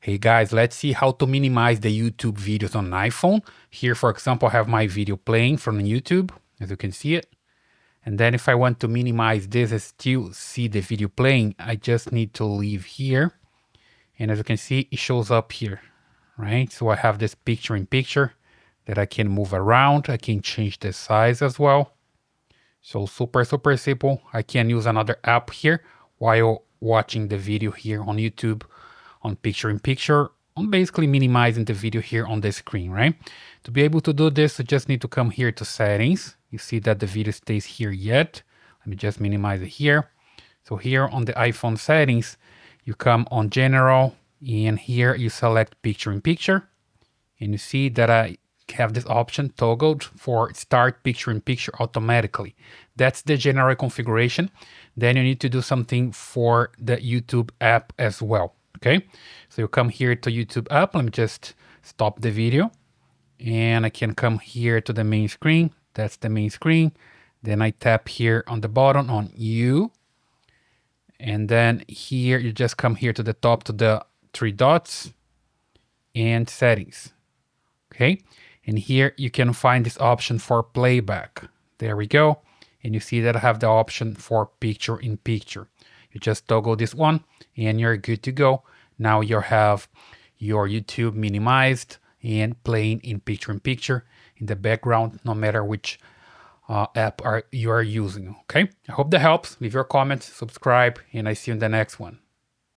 Hey guys, let's see how to minimize the YouTube videos on an iPhone. Here, for example, I have my video playing from YouTube, as you can see it. And then if I want to minimize this and still see the video playing, I just need to leave here. And as you can see, it shows up here, right? So I have this picture in picture that I can move around. I can change the size as well. So super simple. I can use another app here while watching the video here on YouTube on picture in picture. I'm basically minimizing the video here on the screen, right? To be able to do this, I just need to come here to settings. You see that the video stays here yet. Let me just minimize it here. So here on the iPhone settings, you come on general and here you select picture in picture. And you see that I have this option toggled for start picture in picture automatically. That's the general configuration. Then you need to do something for the YouTube app as well. Okay, so you come here to YouTube app. Let me just stop the video and I can come here to the main screen. That's the main screen. Then I tap here on the bottom on you. And then here you just come here to the top to the three dots and settings. Okay, and here you can find this option for playback. There we go. And you see that I have the option for picture in picture. You just toggle this one and you're good to go. Now you have your YouTube minimized and playing in picture in the background, no matter which app you are using. Okay, I hope that helps. Leave your comments, subscribe, and I see you in the next one.